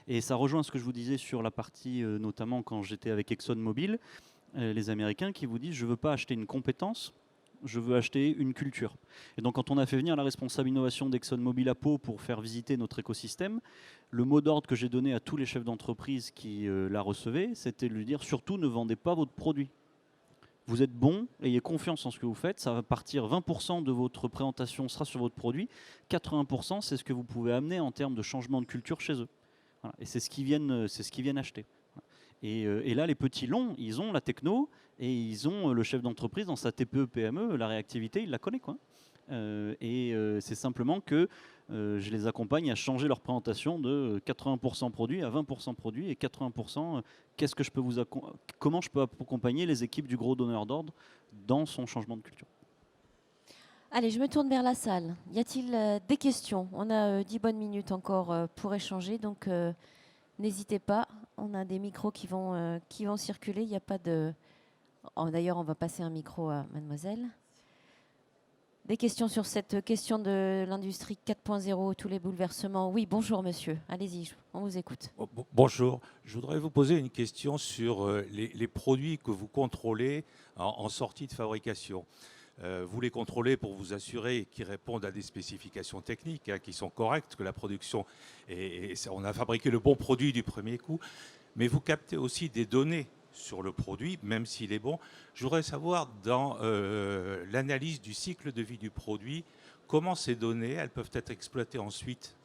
Et ça rejoint ce que je vous disais sur la partie, notamment quand j'étais avec ExxonMobil, les Américains qui vous disent « je ne veux pas acheter une compétence, je veux acheter une culture ». Et donc quand on a fait venir la responsable innovation d'ExxonMobil à Pau pour faire visiter notre écosystème, le mot d'ordre que j'ai donné à tous les chefs d'entreprise qui la recevaient, c'était de lui dire « surtout ne vendez pas votre produit ». Vous êtes bon, ayez confiance en ce que vous faites, ça va partir, 20% de votre présentation sera sur votre produit, 80% c'est ce que vous pouvez amener en termes de changement de culture chez eux. Voilà. Et c'est ce qu'ils viennent acheter. Et là, les petits longs, ils ont la techno et ils ont le chef d'entreprise dans sa TPE, PME, la réactivité, il la connaît, quoi. C'est simplement que je les accompagne à changer leur présentation de 80% produit à 20% produit et 80% comment je peux accompagner les équipes du gros donneur d'ordre dans son changement de culture. Allez, je me tourne vers la salle. Y a-t-il des questions? On a 10 bonnes minutes encore pour échanger, donc n'hésitez pas. On a des micros qui vont circuler. Il n'y a pas de... Oh, d'ailleurs, on va passer un micro à mademoiselle. Des questions sur cette question de l'industrie 4.0, tous les bouleversements. Oui, bonjour monsieur, allez-y, on vous écoute. Bonjour, je voudrais vous poser une question sur les produits que vous contrôlez en sortie de fabrication. Vous les contrôlez pour vous assurer qu'ils répondent à des spécifications techniques, qui sont correctes, que la production, on a fabriqué le bon produit du premier coup, mais vous captez aussi des données sur le produit, même s'il est bon. Je voudrais savoir, dans l'analyse du cycle de vie du produit, comment ces données elles peuvent être exploitées ensuite,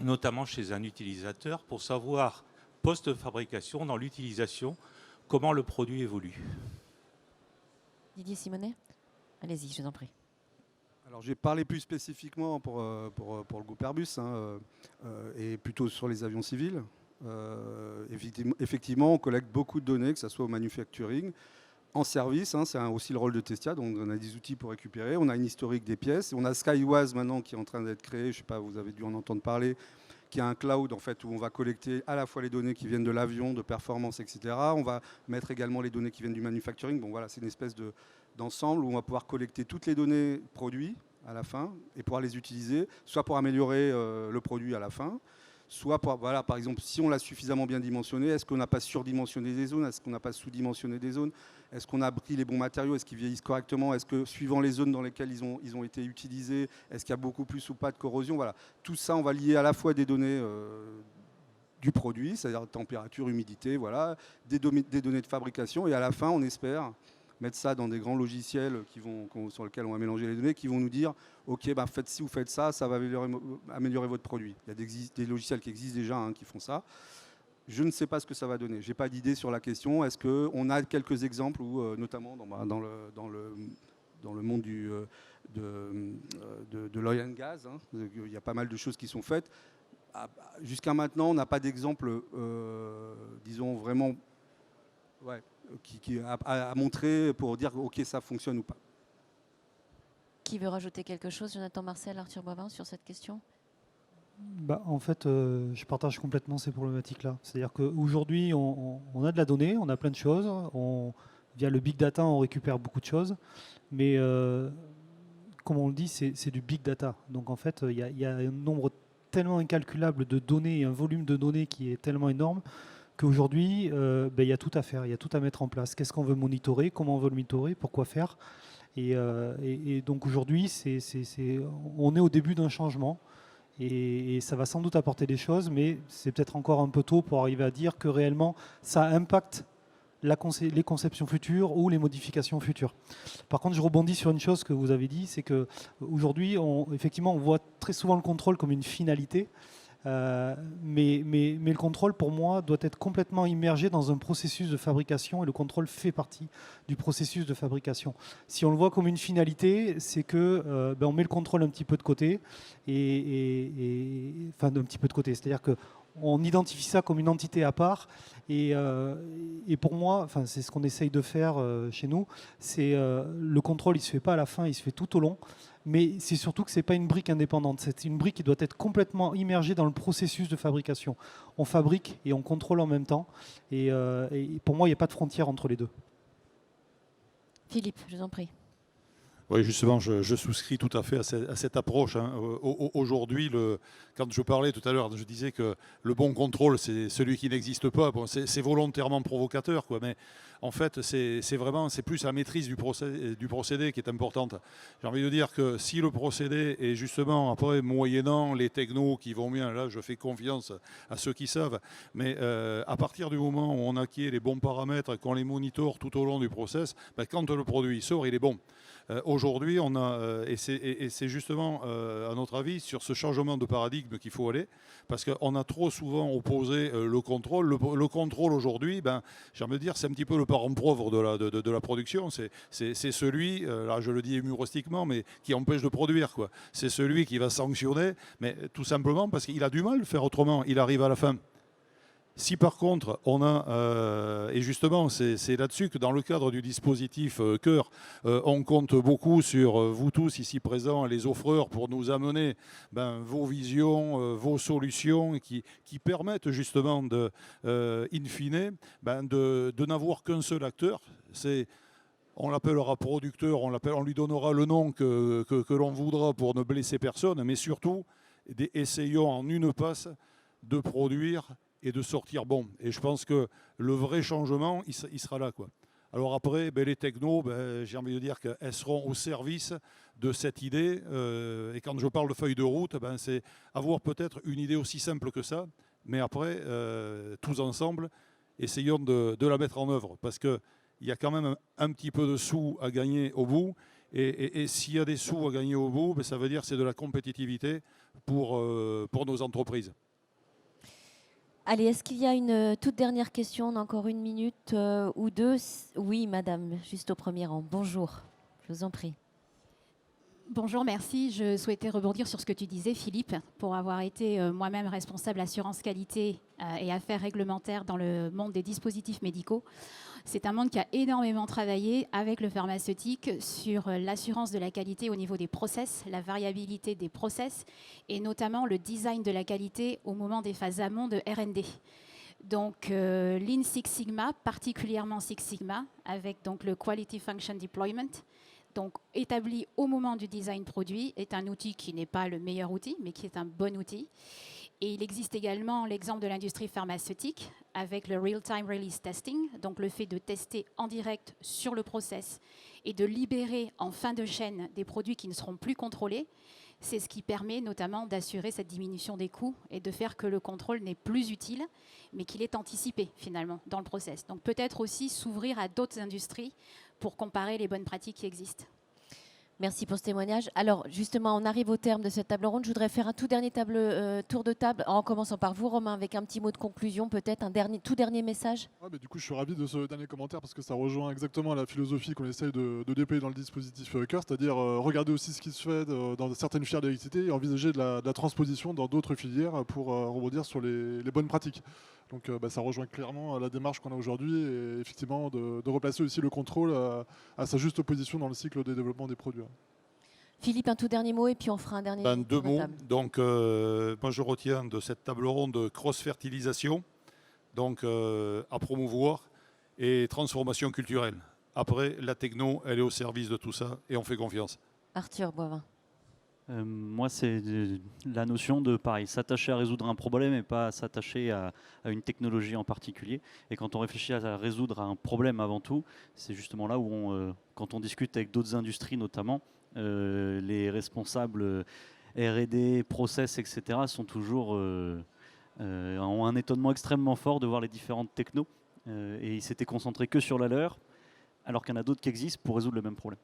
notamment chez un utilisateur, pour savoir, post-fabrication, dans l'utilisation, comment le produit évolue. Didier Simonet, allez-y, je vous en prie. Alors, j'ai parlé plus spécifiquement pour le groupe Airbus et plutôt sur les avions civils. Effectivement, on collecte beaucoup de données, que ce soit au manufacturing, en service, c'est aussi le rôle de Testia, donc on a des outils pour récupérer, on a une historique des pièces, on a Skywise maintenant qui est en train d'être créé, je ne sais pas, vous avez dû en entendre parler, qui a un cloud en fait où on va collecter à la fois les données qui viennent de l'avion, de performance, etc. On va mettre également les données qui viennent du manufacturing. Bon voilà, c'est une espèce d'ensemble où on va pouvoir collecter toutes les données produits à la fin et pouvoir les utiliser, soit pour améliorer le produit à la fin, soit pour, voilà, par exemple, si on l'a suffisamment bien dimensionné, est-ce qu'on n'a pas surdimensionné des zones, est-ce qu'on n'a pas sous-dimensionné des zones, est-ce qu'on a pris les bons matériaux, est-ce qu'ils vieillissent correctement, est-ce que suivant les zones dans lesquelles ils ont été utilisés, est-ce qu'il y a beaucoup plus ou pas de corrosion, voilà. Tout ça, on va lier à la fois des données du produit, c'est-à-dire température, humidité, voilà, des données de fabrication, et à la fin, on espère mettre ça dans des grands logiciels sur lesquels on va mélanger les données, qui vont nous dire ok, bah, si vous faites ça, ça va améliorer votre produit. Il y a des logiciels qui existent déjà qui font ça. Je ne sais pas ce que ça va donner. Je n'ai pas d'idée sur la question. Est-ce qu'on a quelques exemples où, notamment dans le monde de l'oil and gas, il y a pas mal de choses qui sont faites. Jusqu'à maintenant, on n'a pas d'exemple, disons vraiment, qui a montré pour dire ok, ça fonctionne ou pas. Qui veut rajouter quelque chose? Jonathan Marcel, Arthur Boivin, sur cette question? En fait, je partage complètement ces problématiques-là. C'est-à-dire qu'aujourd'hui, on a de la donnée, on a plein de choses. Via le big data, on récupère beaucoup de choses. Mais comme on le dit, c'est du big data. Donc en fait, il y a un nombre tellement incalculable de données et un volume de données qui est tellement énorme qu'aujourd'hui, il y a tout à faire, il y a tout à mettre en place. Qu'est-ce qu'on veut monitorer, comment on veut le monitorer, pourquoi faire. Et donc aujourd'hui, on est au début d'un changement et ça va sans doute apporter des choses, mais c'est peut-être encore un peu tôt pour arriver à dire que réellement ça impacte les conceptions futures ou les modifications futures. Par contre, je rebondis sur une chose que vous avez dit, c'est qu'aujourd'hui, effectivement, on voit très souvent le contrôle comme une finalité. Mais le contrôle, pour moi, doit être complètement immergé dans un processus de fabrication et le contrôle fait partie du processus de fabrication. Si on le voit comme une finalité, c'est que on met le contrôle un petit peu de côté, enfin un petit peu de côté, c'est-à-dire qu'on identifie ça comme une entité à part et pour moi, enfin, c'est ce qu'on essaye de faire chez nous, c'est le contrôle, il ne se fait pas à la fin, il se fait tout au long. Mais c'est surtout que ce n'est pas une brique indépendante. C'est une brique qui doit être complètement immergée dans le processus de fabrication. On fabrique et on contrôle en même temps. Et pour moi, il n'y a pas de frontière entre les deux. Philippe, je vous en prie. Oui, justement, je souscris tout à fait à cette approche. Hein. Aujourd'hui, quand je parlais tout à l'heure, je disais que le bon contrôle, c'est celui qui n'existe pas. Bon, c'est volontairement provocateur, quoi, mais en fait, c'est plus la maîtrise du procédé qui est importante. J'ai envie de dire que si le procédé est justement, après, moyennant les technos qui vont bien, là, je fais confiance à ceux qui savent, mais à partir du moment où on acquiert les bons paramètres, qu'on les monitore tout au long du process, ben, quand le produit sort, il est bon. Aujourd'hui, on a, et c'est justement, à notre avis, sur ce changement de paradigme qu'il faut aller, parce qu'on a trop souvent opposé le contrôle. Le contrôle aujourd'hui, ben, j'ai envie de dire, c'est un petit peu le parent pauvre de la production. C'est celui, là je le dis humoristiquement, mais qui empêche de produire, quoi. C'est celui qui va sanctionner, mais tout simplement parce qu'il a du mal de faire autrement. Il arrive à la fin. Si par contre on a, et justement c'est là-dessus que dans le cadre du dispositif Cœur, on compte beaucoup sur vous tous ici présents, les offreurs, pour nous amener vos visions, vos solutions qui permettent justement de, in fine, de n'avoir qu'un seul acteur. On l'appellera producteur, on lui donnera le nom que l'on voudra pour ne blesser personne, mais surtout essayons en une passe de produire et de sortir bon. Et je pense que le vrai changement, il sera là, quoi. Alors après, les technos, j'ai envie de dire qu'elles seront au service de cette idée. Et quand je parle de feuille de route, c'est avoir peut-être une idée aussi simple que ça. Mais après, tous ensemble, essayons de la mettre en œuvre. Parce qu'il y a quand même un petit peu de sous à gagner au bout. Et s'il y a des sous à gagner au bout, ça veut dire que c'est de la compétitivité pour nos entreprises. Allez, est-ce qu'il y a une toute dernière question? On a encore une minute ou deux. Oui, madame, juste au premier rang. Bonjour, je vous en prie. Bonjour, merci. Je souhaitais rebondir sur ce que tu disais, Philippe, pour avoir été moi-même responsable assurance qualité et affaires réglementaires dans le monde des dispositifs médicaux. C'est un monde qui a énormément travaillé avec le pharmaceutique sur l'assurance de la qualité au niveau des process, la variabilité des process et notamment le design de la qualité au moment des phases amont de R&D. Donc Lean Six Sigma, particulièrement Six Sigma, avec donc le Quality Function Deployment, donc établi au moment du design produit, est un outil qui n'est pas le meilleur outil, mais qui est un bon outil. Et il existe également l'exemple de l'industrie pharmaceutique avec le Real-Time Release Testing, donc le fait de tester en direct sur le process et de libérer en fin de chaîne des produits qui ne seront plus contrôlés. C'est ce qui permet notamment d'assurer cette diminution des coûts et de faire que le contrôle n'est plus utile, mais qu'il est anticipé finalement dans le process. Donc peut-être aussi s'ouvrir à d'autres industries pour comparer les bonnes pratiques qui existent. Merci pour ce témoignage. Alors justement, on arrive au terme de cette table ronde. Je voudrais faire un tout dernier tour de table, en commençant par vous, Romain, avec un petit mot de conclusion, peut-être un tout dernier message. Du coup, je suis ravi de ce dernier commentaire parce que ça rejoint exactement la philosophie qu'on essaye de déployer dans le dispositif Cœur, c'est-à-dire regarder aussi ce qui se fait dans certaines filières d'électricité et envisager de la transposition dans d'autres filières pour rebondir sur les bonnes pratiques. Donc ça rejoint clairement la démarche qu'on a aujourd'hui et effectivement de replacer aussi le contrôle à sa juste position dans le cycle de développement des produits. Philippe, un tout dernier mot et puis on fera un dernier deux mots. Donc, moi, je retiens de cette table ronde cross-fertilisation, donc à promouvoir, et transformation culturelle. Après, la techno, elle est au service de tout ça et on fait confiance. Arthur Boivin. Moi, c'est la notion de, pareil, s'attacher à résoudre un problème et pas s'attacher à une technologie en particulier. Et quand on réfléchit à résoudre un problème avant tout, c'est justement là où, quand on discute avec d'autres industries notamment, les responsables R&D, process, etc. sont toujours ont un étonnement extrêmement fort de voir les différentes technos et ils s'étaient concentrés que sur la leur, alors qu'il y en a d'autres qui existent pour résoudre le même problème.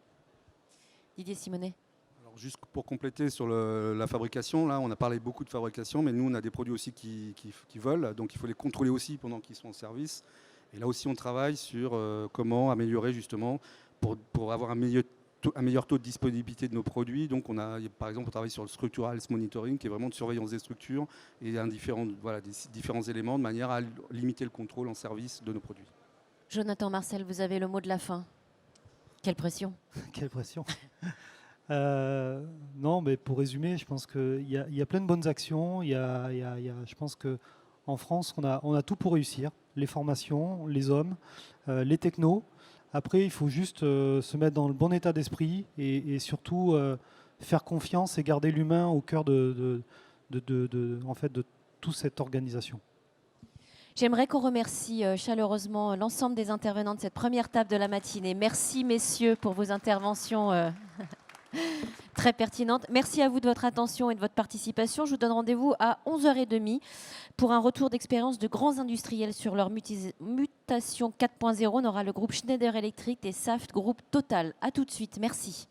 Didier Simonet. Alors, juste pour compléter sur la fabrication, là on a parlé beaucoup de fabrication, mais nous on a des produits aussi qui volent, donc il faut les contrôler aussi pendant qu'ils sont en service. Et là aussi on travaille sur comment améliorer justement pour avoir un meilleur taux de disponibilité de nos produits. Donc par exemple on travaille sur le structural health monitoring qui est vraiment de surveillance des structures et des différents éléments de manière à limiter le contrôle en service de nos produits. Jonathan Marcel, vous avez le mot de la fin. Quelle pression. Quelle pression. Non, mais pour résumer, je pense qu'il y a plein de bonnes actions. Je pense qu'en France, on a tout pour réussir. Les formations, les hommes, les technos. Après, il faut juste se mettre dans le bon état d'esprit et surtout faire confiance et garder l'humain au cœur de toute cette organisation. J'aimerais qu'on remercie chaleureusement l'ensemble des intervenants de cette première table de la matinée. Merci messieurs pour vos interventions très pertinentes. Merci à vous de votre attention et de votre participation. Je vous donne rendez-vous à 11h30 pour un retour d'expérience de grands industriels sur leur mutation 4.0. On aura le groupe Schneider Electric et Saft Group Total. A tout de suite. Merci.